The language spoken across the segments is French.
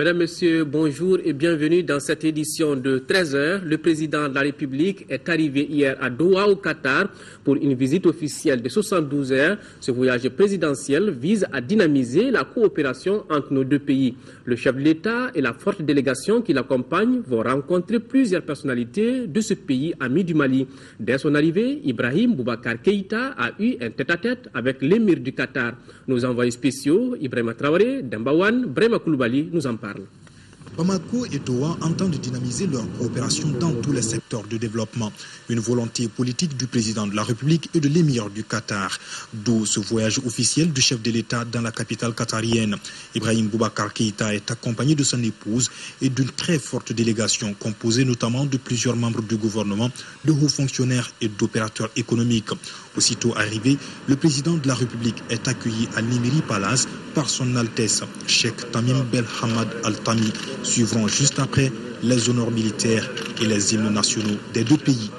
Mesdames, Messieurs, bonjour et bienvenue dans cette édition de 13h. Le président de la République est arrivé hier à Doha, au Qatar, pour une visite officielle de 72 heures. Ce voyage présidentiel vise à dynamiser la coopération entre nos deux pays. Le chef de l'État et la forte délégation qui l'accompagne vont rencontrer plusieurs personnalités de ce pays ami du Mali. Dès son arrivée, Ibrahim Boubacar Keïta a eu un tête-à-tête avec l'émir du Qatar. Nos envoyés spéciaux, Ibrahima Traoré, Dembawan, Brema Koulibaly, nous en parlent. Bamako et Doha entendent dynamiser leur coopération dans tous les secteurs de développement. Une volonté politique du président de la République et de l'émir du Qatar. D'où ce voyage officiel du chef de l'État dans la capitale qatarienne. Ibrahim Boubacar Keïta est accompagné de son épouse et d'une très forte délégation composée notamment de plusieurs membres du gouvernement, de hauts fonctionnaires et d'opérateurs économiques. Aussitôt arrivé, le président de la République est accueilli à l'Émirie Palace par son Altesse, Cheikh Tamim Bel Hamad Al-Thani. Suivront juste après les honneurs militaires et les hymnes nationaux des deux pays.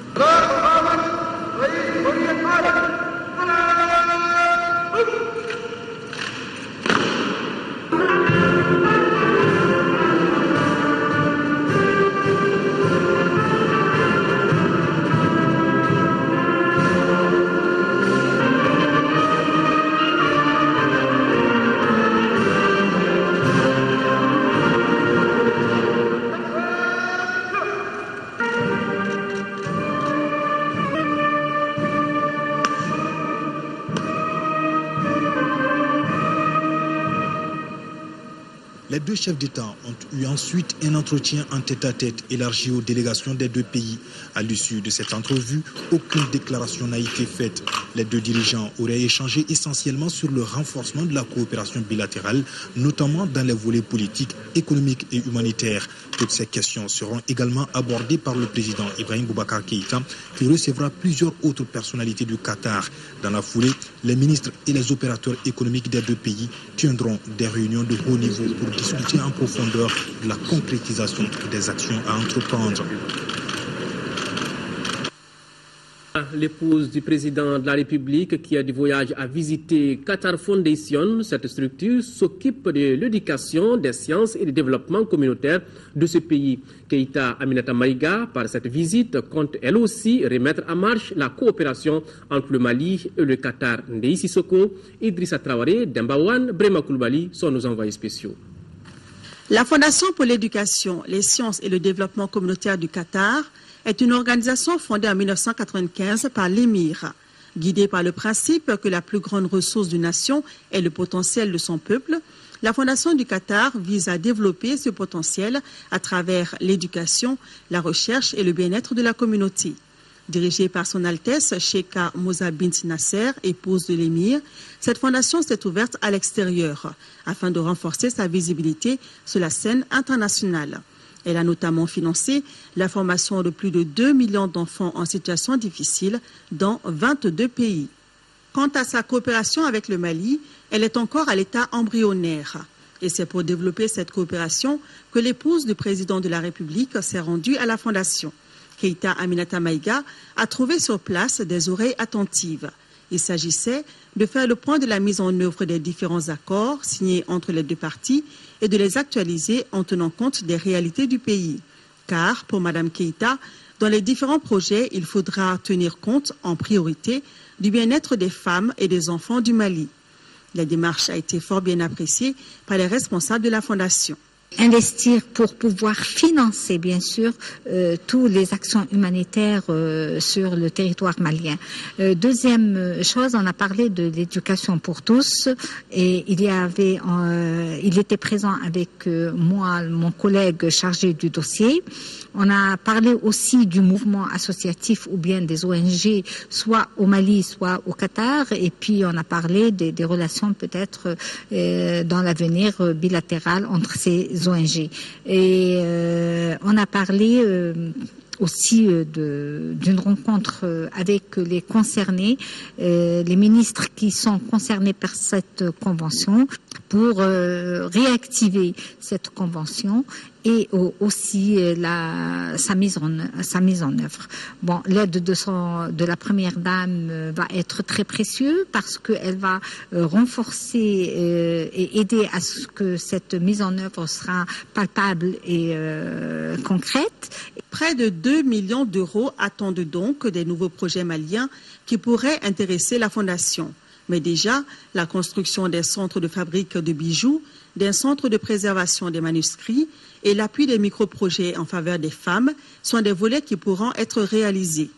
Les deux chefs d'État ont eu ensuite un entretien en tête-à-tête élargi aux délégations des deux pays. À l'issue de cette entrevue, aucune déclaration n'a été faite. Les deux dirigeants auraient échangé essentiellement sur le renforcement de la coopération bilatérale, notamment dans les volets politiques, économiques et humanitaires. Toutes ces questions seront également abordées par le président Ibrahim Boubacar Keïta, qui recevra plusieurs autres personnalités du Qatar. Dans la foulée, les ministres et les opérateurs économiques des deux pays tiendront des réunions de haut niveau pour discuter en profondeur de la concrétisation des actions à entreprendre. L'épouse du président de la République qui a du voyage à visiter Qatar Foundation. Cette structure s'occupe de l'éducation, des sciences et du développement communautaire de ce pays. Keïta Aminata Maïga, par cette visite, compte elle aussi remettre en marche la coopération entre le Mali et le Qatar. Ndei Sissoko, Idrissa Traoré, Dembawan, Brema Koulibaly sont nos envoyés spéciaux. La Fondation pour l'éducation, les sciences et le développement communautaire du Qatar est une organisation fondée en 1995 par l'émir, guidée par le principe que la plus grande ressource d'une nation est le potentiel de son peuple. La Fondation du Qatar vise à développer ce potentiel à travers l'éducation, la recherche et le bien-être de la communauté. Dirigée par son Altesse Sheikha Moussa Bint Nasser, épouse de l'émir, cette fondation s'est ouverte à l'extérieur afin de renforcer sa visibilité sur la scène internationale. Elle a notamment financé la formation de plus de 2 millions d'enfants en situation difficile dans 22 pays. Quant à sa coopération avec le Mali, elle est encore à l'état embryonnaire. Et c'est pour développer cette coopération que l'épouse du président de la République s'est rendue à la Fondation. Keïta Aminata Maïga a trouvé sur place des oreilles attentives. Il s'agissait de faire le point de la mise en œuvre des différents accords signés entre les deux parties et de les actualiser en tenant compte des réalités du pays. Car, pour Mme Keïta, dans les différents projets, il faudra tenir compte en priorité du bien-être des femmes et des enfants du Mali. La démarche a été fort bien appréciée par les responsables de la Fondation. Investir pour pouvoir financer, bien sûr, toutes les actions humanitaires sur le territoire malien. Deuxième chose, on a parlé de l'éducation pour tous et il était présent avec moi, mon collègue chargé du dossier. On a parlé aussi du mouvement associatif ou bien des ONG, soit au Mali, soit au Qatar. Et puis, on a parlé des relations peut-être dans l'avenir bilatérales entre ces ONG. Et on a parlé aussi d'une rencontre avec les concernés, les ministres qui sont concernés par cette convention, pour réactiver cette convention et aussi sa mise en œuvre. Bon, l'aide de la première dame va être très précieuse parce qu'elle va renforcer et aider à ce que cette mise en œuvre sera palpable et concrète. Près de 2 millions d'euros attendent donc des nouveaux projets maliens qui pourraient intéresser la Fondation. Mais déjà, la construction des centres de fabrique de bijoux, d'un centre de préservation des manuscrits et l'appui des micro-projets en faveur des femmes sont des volets qui pourront être réalisés.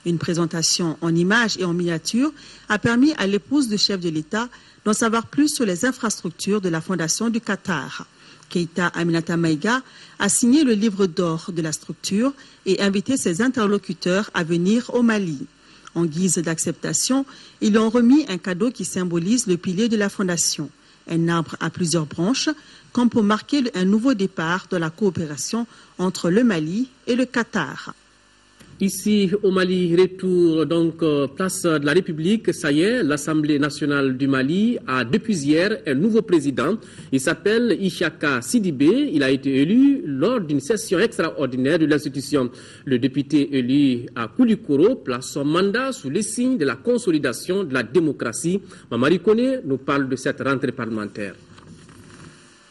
Une présentation en images et en miniature a permis à l'épouse du chef de l'État d'en savoir plus sur les infrastructures de la Fondation du Qatar. Keïta Aminata Maïga a signé le livre d'or de la structure et invité ses interlocuteurs à venir au Mali. En guise d'acceptation, ils ont remis un cadeau qui symbolise le pilier de la Fondation, un arbre à plusieurs branches, comme pour marquer un nouveau départ de la coopération entre le Mali et le Qatar. Ici au Mali, retour donc place de la République. Ça y est, l'Assemblée nationale du Mali a depuis hier un nouveau président. Il s'appelle Ishaka Sidibé. Il a été élu lors d'une session extraordinaire de l'institution. Le député élu à Koulikoro place son mandat sous les signes de la consolidation de la démocratie. Mamari Kone nous parle de cette rentrée parlementaire.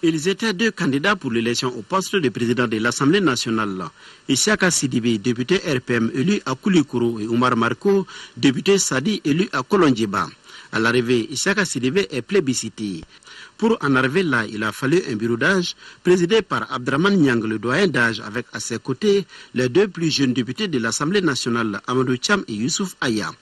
Ils étaient deux candidats pour l'élection au poste de président de l'Assemblée nationale. Ishaka Sidibé, député RPM élu à Koulikoro, et Oumar Marko, député Sadi élu à Kolondjiba. À l'arrivée, Ishaka Sidibé est plébiscité. Pour en arriver là, il a fallu un bureau d'âge présidé par Abdraman Niang, le doyen d'âge, avec à ses côtés les deux plus jeunes députés de l'Assemblée nationale, Amadou Cham et Youssouf Aya.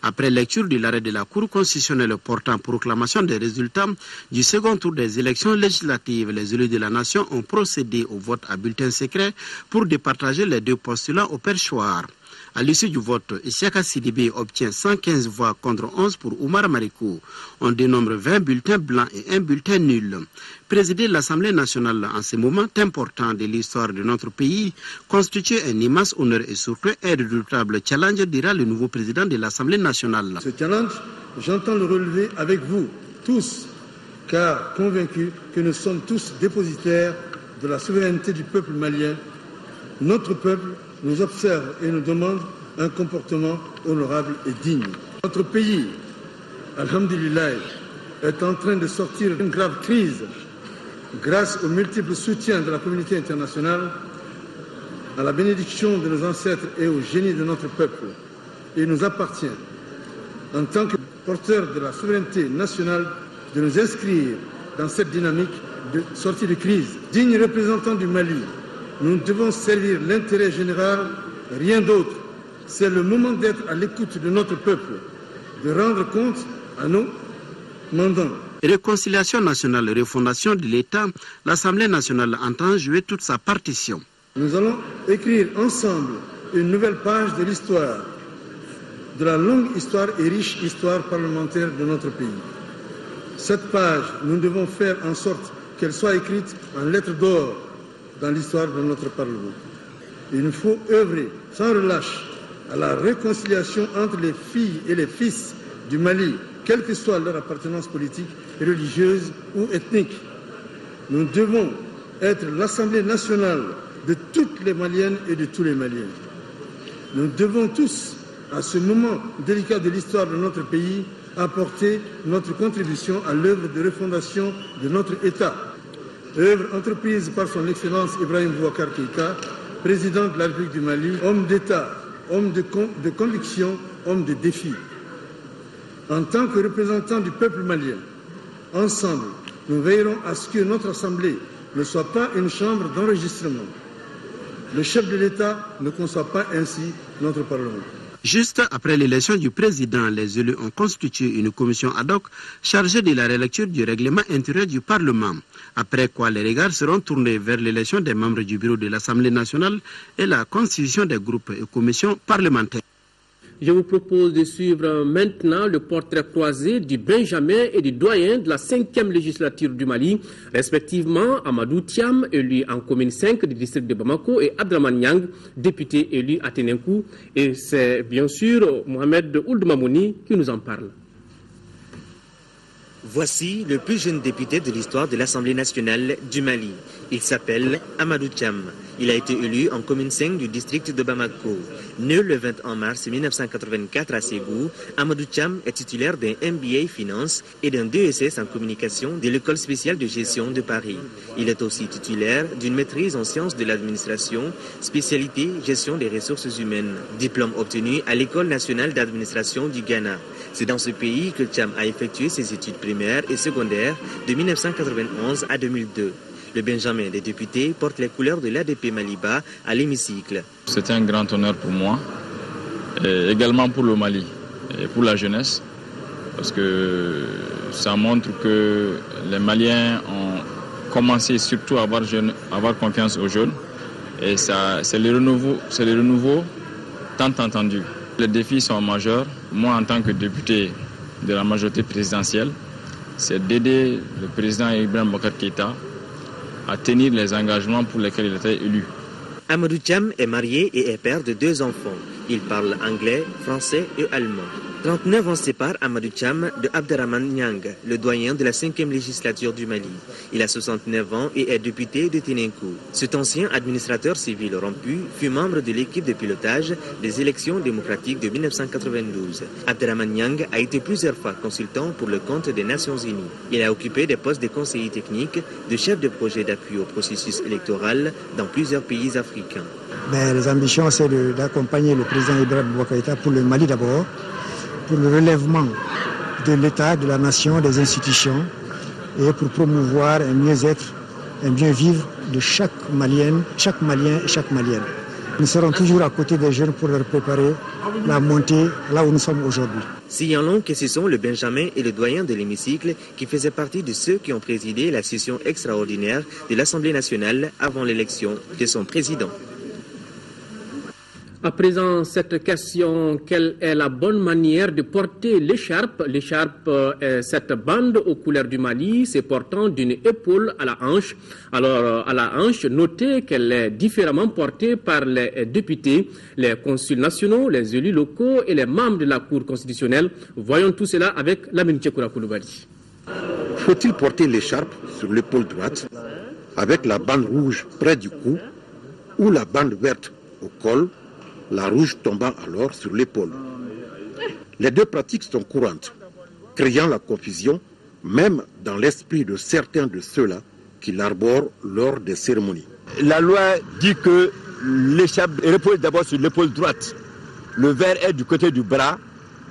Après lecture de l'arrêt de la Cour constitutionnelle portant proclamation des résultats du second tour des élections législatives, les élus de la nation ont procédé au vote à bulletin secret pour départager les deux postulants au perchoir. À l'issue du vote, Ishaka Sidibé obtient 115 voix contre 11 pour Oumar Mariko. On dénombre 20 bulletins blancs et un bulletin nul. Présider l'Assemblée nationale en ce moment important de l'histoire de notre pays constitue un immense honneur et surtout un redoutable challenge, dira le nouveau président de l'Assemblée nationale. Ce challenge, j'entends le relever avec vous tous, car convaincu que nous sommes tous dépositaires de la souveraineté du peuple malien. Notre peuple nous observe et nous demande un comportement honorable et digne. Notre pays, alhamdulillah, est en train de sortir d'une grave crise grâce au multiple soutien de la communauté internationale, à la bénédiction de nos ancêtres et au génie de notre peuple. Il nous appartient, en tant que porteurs de la souveraineté nationale, de nous inscrire dans cette dynamique de sortie de crise. Dignes représentants du Mali, nous devons servir l'intérêt général, rien d'autre. C'est le moment d'être à l'écoute de notre peuple, de rendre compte à nos mandants. Réconciliation nationale, refondation de l'État, l'Assemblée nationale entend jouer toute sa partition. Nous allons écrire ensemble une nouvelle page de l'histoire, de la longue histoire et riche histoire parlementaire de notre pays. Cette page, nous devons faire en sorte qu'elle soit écrite en lettres d'or dans l'histoire de notre Parlement. Il nous faut œuvrer sans relâche à la réconciliation entre les filles et les fils du Mali, quelle que soit leur appartenance politique, religieuse ou ethnique. Nous devons être l'Assemblée nationale de toutes les Maliennes et de tous les Maliens. Nous devons tous, à ce moment délicat de l'histoire de notre pays, apporter notre contribution à l'œuvre de refondation de notre État. Œuvre entreprise par son Excellence Ibrahim Boubacar Keïta, président de la République du Mali, homme d'État, homme de conviction, homme de défi. En tant que représentant du peuple malien, ensemble, nous veillerons à ce que notre Assemblée ne soit pas une chambre d'enregistrement. Le chef de l'État ne conçoit pas ainsi notre Parlement. Juste après l'élection du président, les élus ont constitué une commission ad hoc chargée de la relecture du règlement intérieur du Parlement. Après quoi, les regards seront tournés vers l'élection des membres du bureau de l'Assemblée nationale et la constitution des groupes et commissions parlementaires. Je vous propose de suivre maintenant le portrait croisé du Benjamin et du doyen de la 5e législature du Mali, respectivement Amadou Thiam, élu en commune 5 du district de Bamako, et Abdraman Niang, député élu à Ténenkou. Et c'est bien sûr Mohamed Ould Mamouni qui nous en parle. Voici le plus jeune député de l'histoire de l'Assemblée nationale du Mali. Il s'appelle Amadou Thiam. Il a été élu en commune 5 du district de Bamako. Né le 21 mars 1984 à Ségou, Amadou Thiam est titulaire d'un MBA Finance et d'un DESS en communication de l'École spéciale de gestion de Paris. Il est aussi titulaire d'une maîtrise en sciences de l'administration, spécialité gestion des ressources humaines, diplôme obtenu à l'École nationale d'administration du Ghana. C'est dans ce pays que Thiam a effectué ses études primaires et secondaires de 1991 à 2002. Le Benjamin des députés porte les couleurs de l'ADP Maliba à l'hémicycle. C'est un grand honneur pour moi, et également pour le Mali et pour la jeunesse, parce que ça montre que les Maliens ont commencé surtout à avoir confiance aux jeunes, et c'est le renouveau tant entendu. Les défis sont majeurs. Moi, en tant que député de la majorité présidentielle, c'est d'aider le président Ibrahim Boubacar Keïta à tenir les engagements pour lesquels il était élu. Amadou Thiam est marié et est père de 2 enfants. Il parle anglais, français et allemand. 39 ans séparent Amadou Thiam de Abderrahmane Niang, le doyen de la 5e législature du Mali. Il a 69 ans et est député de Téninkou. Cet ancien administrateur civil rompu fut membre de l'équipe de pilotage des élections démocratiques de 1992. Abderrahmane Niang a été plusieurs fois consultant pour le compte des Nations Unies. Il a occupé des postes de conseiller technique, de chef de projet d'appui au processus électoral dans plusieurs pays africains. Mais les ambitions, c'est d'accompagner le président Ibrahim Boubacar Keïta pour le Mali d'abord, pour le relèvement de l'État, de la nation, des institutions, et pour promouvoir un mieux-être, un bien-vivre de chaque Malien et chaque Malienne. Nous serons toujours à côté des jeunes pour leur préparer la montée là où nous sommes aujourd'hui. Signalons que ce sont le Benjamin et le doyen de l'hémicycle qui faisaient partie de ceux qui ont présidé la session extraordinaire de l'Assemblée nationale avant l'élection de son président. À présent, cette question, quelle est la bonne manière de porter l'écharpe? L'écharpe est cette bande aux couleurs du Mali, c'est portant d'une épaule à la hanche. Alors, à la hanche, notez qu'elle est différemment portée par les députés, les consuls nationaux, les élus locaux et les membres de la Cour constitutionnelle. Voyons tout cela avec Lamine Tchekoura Koulibaly. Faut-il porter l'écharpe sur l'épaule droite, avec la bande rouge près du cou, ou la bande verte au col, la rouge tombant alors sur l'épaule? Les 2 pratiques sont courantes, créant la confusion même dans l'esprit de certains de ceux-là qui l'arborent lors des cérémonies. La loi dit que l'écharpe repose d'abord sur l'épaule droite. Le vert est du côté du bras,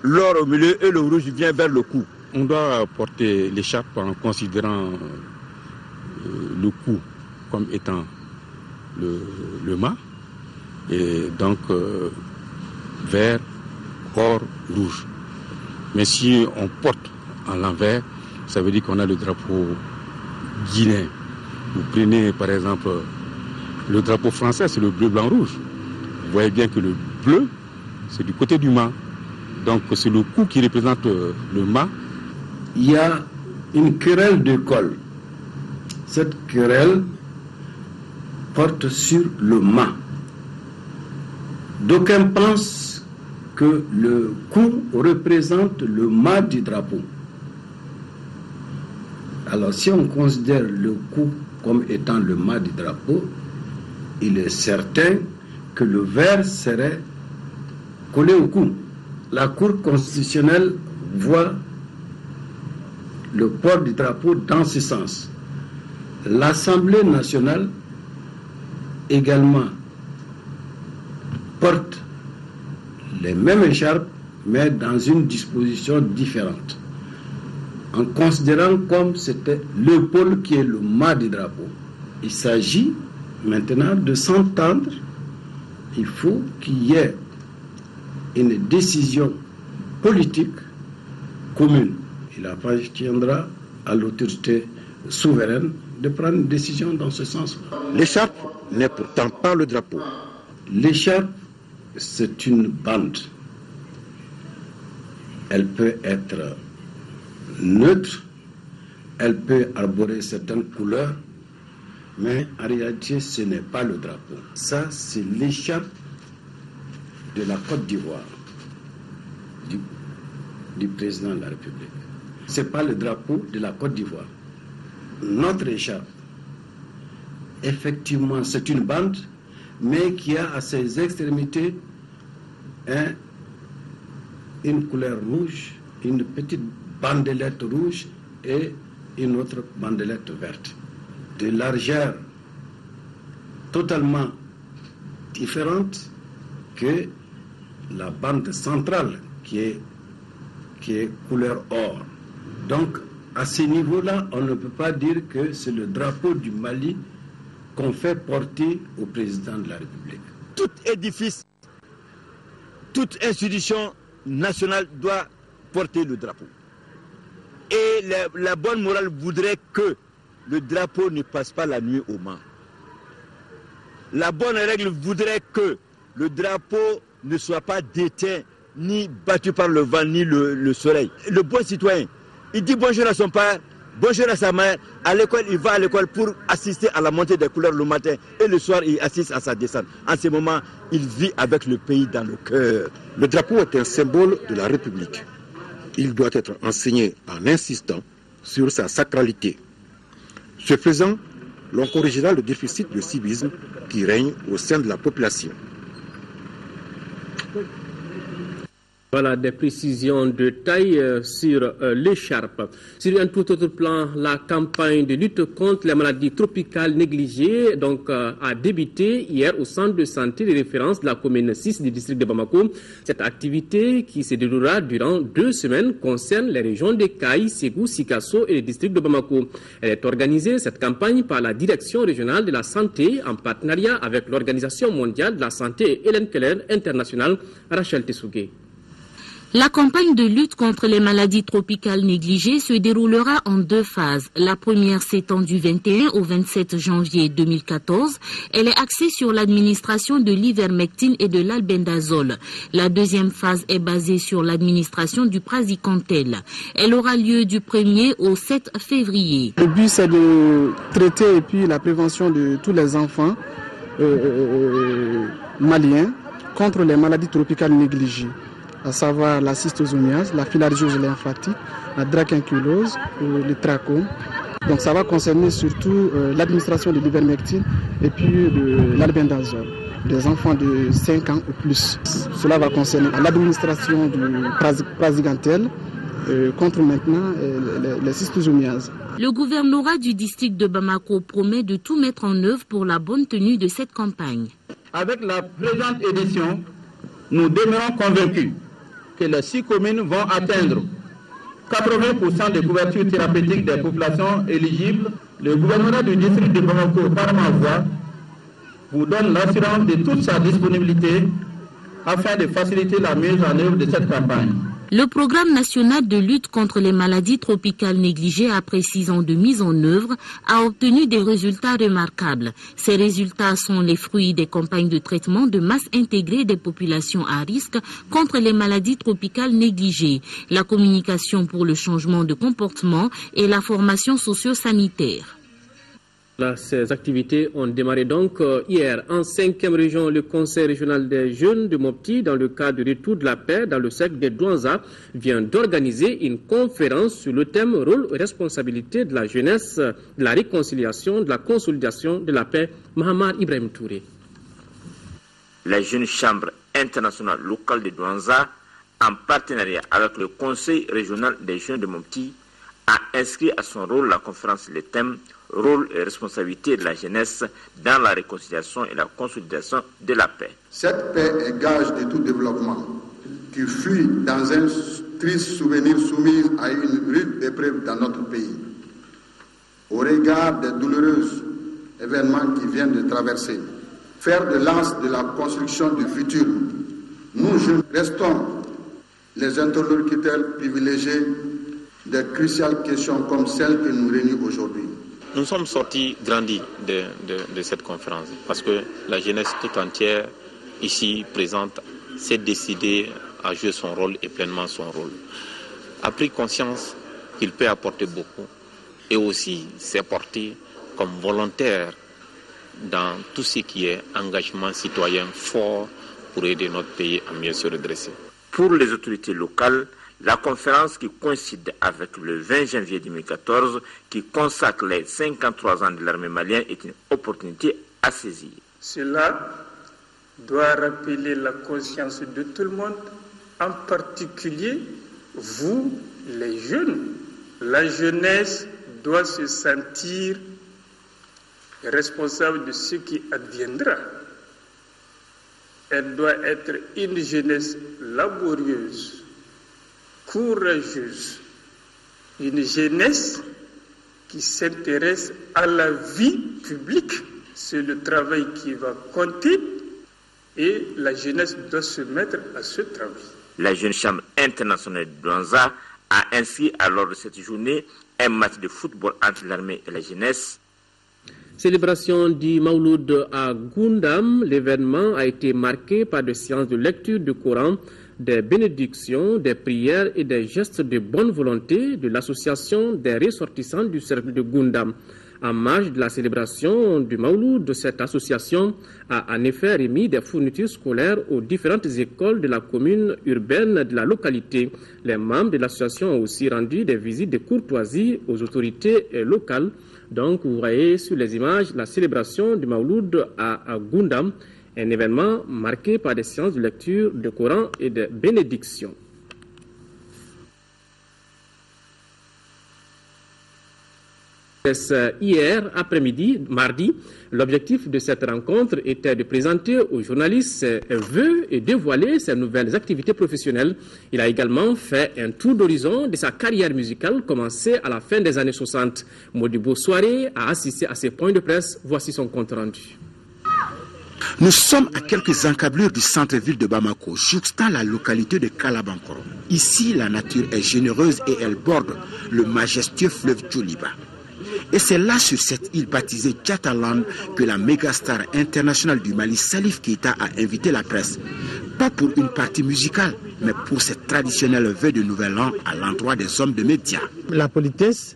l'or au milieu et le rouge vient vers le cou. On doit porter l'écharpe en considérant le cou comme étant le mât. Et donc vert, or, rouge. Mais si on porte en l'envers, ça veut dire qu'on a le drapeau guinéen. Vous prenez par exemple le drapeau français, c'est le bleu, blanc, rouge. Vous voyez bien que le bleu, c'est du côté du mât. Donc c'est le cou qui représente le mât. Il y a une querelle de col. Cette querelle porte sur le mât. D'aucuns pensent que le cou représente le mât du drapeau. Alors si on considère le cou comme étant le mât du drapeau, il est certain que le vert serait collé au cou. La Cour constitutionnelle voit le port du drapeau dans ce sens. L'Assemblée nationale également porte les mêmes écharpes, mais dans une disposition différente, en considérant comme c'était l'épaule qui est le mât du drapeau. Il s'agit maintenant de s'entendre. Il faut qu'il y ait une décision politique commune. Il appartiendra à l'autorité souveraine de prendre une décision dans ce sens. L'écharpe n'est pourtant pas le drapeau. L'écharpe, c'est une bande. Elle peut être neutre, elle peut arborer certaines couleurs, mais en réalité, ce n'est pas le drapeau. Ça, c'est l'écharpe de la Côte d'Ivoire, du président de la République. Ce n'est pas le drapeau de la Côte d'Ivoire. Notre écharpe, effectivement, c'est une bande, mais qui a à ses extrémités une couleur rouge, une petite bandelette rouge et une autre bandelette verte. De largeur totalement différente que la bande centrale qui est couleur or. Donc, à ce niveau-là, on ne peut pas dire que c'est le drapeau du Mali qu'on fait porter au président de la République. Tout édifice, toute institution nationale doit porter le drapeau. Et la bonne morale voudrait que le drapeau ne passe pas la nuit au Mans. La bonne règle voudrait que le drapeau ne soit pas déteint, ni battu par le vent, ni le soleil. Le bon citoyen, il dit bonjour à son père, bonjour à sa mère, à l'école, il va à l'école pour assister à la montée des couleurs le matin, et le soir, il assiste à sa descente. En ce moment, il vit avec le pays dans le cœur. Le drapeau est un symbole de la République. Il doit être enseigné en insistant sur sa sacralité. Ce faisant, l'on corrigera le déficit de civisme qui règne au sein de la population. Voilà des précisions de taille sur l'écharpe. Sur un tout autre plan, la campagne de lutte contre les maladies tropicales négligées a débuté hier au centre de santé de référence de la commune 6 du district de Bamako. Cette activité qui se déroulera durant 2 semaines concerne les régions de Kaï, Ségou, Sikasso et le district de Bamako. Elle est organisée, cette campagne, par la Direction régionale de la santé en partenariat avec l'Organisation mondiale de la santé et Hélène Keller International. Rachel Tessougué. La campagne de lutte contre les maladies tropicales négligées se déroulera en 2 phases. La première s'étend du 21 au 27 janvier 2014. Elle est axée sur l'administration de l'ivermectine et de l'albendazole. La deuxième phase est basée sur l'administration du praziquantel. Elle aura lieu du 1er au 7 février. Le but, c'est de traiter et puis la prévention de tous les enfants maliens contre les maladies tropicales négligées, à savoir la schistosomiase, la filariose lymphatique, la dracunculose, le trachome. Donc ça va concerner surtout l'administration de l'ivermectine et puis de l'albendazole, des enfants de 5 ans ou plus. Cela va concerner l'administration du praziquantel contre maintenant les schistosomiases. Le gouvernorat du district de Bamako promet de tout mettre en œuvre pour la bonne tenue de cette campagne. Avec la présente édition, nous demeurons convaincus que les 6 communes vont atteindre 80% de couverture thérapeutique des populations éligibles. Le gouvernement du district de Bamako, par ma voix, vous donne l'assurance de toute sa disponibilité afin de faciliter la mise en œuvre de cette campagne. Le programme national de lutte contre les maladies tropicales négligées après 6 ans de mise en œuvre a obtenu des résultats remarquables. Ces résultats sont les fruits des campagnes de traitement de masse intégrée des populations à risque contre les maladies tropicales négligées, la communication pour le changement de comportement et la formation socio-sanitaire. Ces activités ont démarré donc hier. En 5e région, le Conseil régional des jeunes de Mopti, dans le cadre du Retour de la paix dans le cercle des Douanza, vient d'organiser une conférence sur le thème rôle et responsabilité de la jeunesse, de la réconciliation, de la consolidation de la paix. Mahamar Ibrahim Touré. La jeune chambre internationale locale de Douanza, en partenariat avec le Conseil régional des jeunes de Mopti, a inscrit à son rôle la conférence le thème rôle et responsabilité de la jeunesse dans la réconciliation et la consolidation de la paix. Cette paix est gage de tout développement qui fuit dans un triste souvenir soumis à une rude épreuve dans notre pays. Au regard des douloureux événements qui viennent de traverser, faire de lance de la construction du futur, nous jeunes restons les interlocuteurs privilégiés de cruciales questions comme celle que nous réunissons aujourd'hui. Nous sommes sortis grandis de cette conférence parce que la jeunesse tout entière ici présente s'est décidée à jouer son rôle et pleinement son rôle. A pris conscience qu'il peut apporter beaucoup et aussi s'est porté comme volontaire dans tout ce qui est engagement citoyen fort pour aider notre pays à mieux se redresser. Pour les autorités locales, La conférence qui coïncide avec le 20 janvier 2014, qui consacre les 53 ans de l'armée malienne, est une opportunité à saisir. Cela doit rappeler la conscience de tout le monde, en particulier vous, les jeunes. La jeunesse doit se sentir responsable de ce qui adviendra. Elle doit être une jeunesse laborieuse, courageuse, une jeunesse qui s'intéresse à la vie publique. C'est le travail qui va compter et la jeunesse doit se mettre à ce travail. La Jeune Chambre internationale de Douanza a inscrit à l'ordre de cette journée un match de football entre l'armée et la jeunesse. Célébration du Mawlud à Gundam, l'événement a été marqué par des séances de lecture du Coran, des bénédictions, des prières et des gestes de bonne volonté de l'association des ressortissants du cercle de Gundam. En marge de la célébration du Mawlud, cette association a en effet remis des fournitures scolaires aux différentes écoles de la commune urbaine de la localité. Les membres de l'association ont aussi rendu des visites de courtoisie aux autorités locales. Donc, vous voyez sur les images la célébration du Mawlud à Gundam, un événement marqué par des séances de lecture du Coran et de bénédictions. Hier après-midi, mardi, l'objectif de cette rencontre était de présenter aux journalistes ses vœux et dévoiler ses nouvelles activités professionnelles. Il a également fait un tour d'horizon de sa carrière musicale commencée à la fin des années 60. Modibo Soiré a assisté à ces points de presse. Voici son compte rendu. Nous sommes à quelques encablures du centre-ville de Bamako, jouxtant la localité de Kalabankoro. Ici, la nature est généreuse et elle borde le majestueux fleuve Djoliba. Et c'est là, sur cette île baptisée Djataland, que la mégastar internationale du Mali, Salif Keita, a invité la presse. Pas pour une partie musicale, mais pour cette traditionnelle vœu de Nouvel An à l'endroit des hommes de médias. La politesse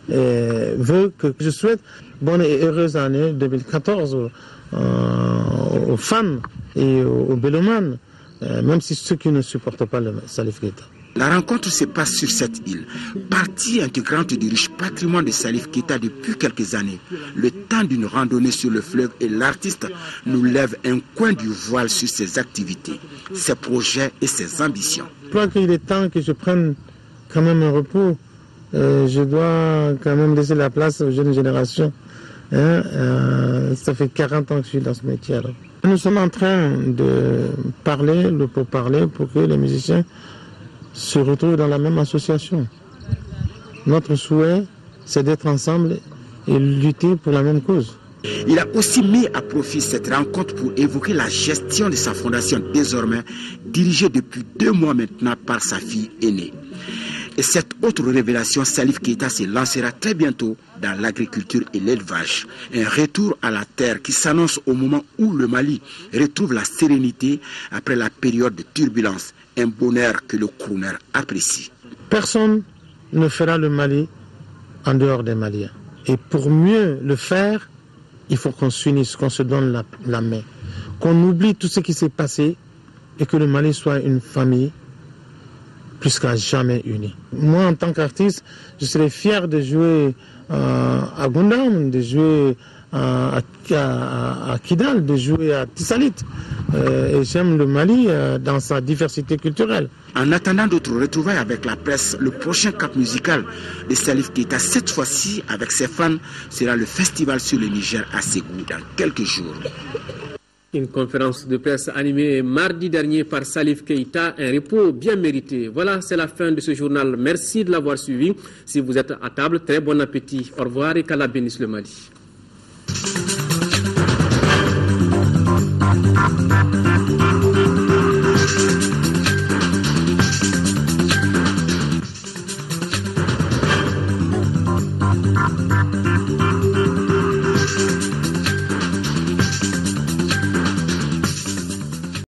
veut que je souhaite bonne et heureuse année 2014 aux femmes et aux bélomanes, même si ceux qui ne supportent pas le Salif Keita. La rencontre se passe sur cette île, partie intégrante du riche patrimoine de Salif Keita depuis quelques années. Le temps d'une randonnée sur le fleuve et l'artiste nous lève un coin du voile sur ses activités, ses projets et ses ambitions. Je crois qu'il est temps que je prenne quand même un repos. Je dois quand même laisser la place aux jeunes générations. Ça fait 40 ans que je suis dans ce métier. Alors. Nous sommes en train de parler, le pourparler, pour que les musiciens se retrouvent dans la même association. Notre souhait, c'est d'être ensemble et lutter pour la même cause. Il a aussi mis à profit cette rencontre pour évoquer la gestion de sa fondation désormais dirigée depuis 2 mois maintenant par sa fille aînée. Et cette autre révélation, Salif Keita se lancera très bientôt dans l'agriculture et l'élevage. Un retour à la terre qui s'annonce au moment où le Mali retrouve la sérénité après la période de turbulence. Un bonheur que le crooner apprécie. Personne ne fera le Mali en dehors des Maliens. Et pour mieux le faire, il faut qu'on s'unisse, qu'on se donne la main, qu'on oublie tout ce qui s'est passé et que le Mali soit une famille plus qu'à jamais unie. Moi, en tant qu'artiste, je serais fier de jouer à Gundam, de jouer à Kidal, de jouer à Tissalit. Et j'aime le Mali dans sa diversité culturelle. En attendant d'autres retrouvailles avec la presse, le prochain cap musical de Salif Keita, cette fois-ci avec ses fans, sera le festival sur le Niger à Ségou dans quelques jours. Une conférence de presse animée mardi dernier par Salif Keita, un repos bien mérité. Voilà, c'est la fin de ce journal. Merci de l'avoir suivi. Si vous êtes à table, très bon appétit. Au revoir et qu'Allah bénisse le Mali.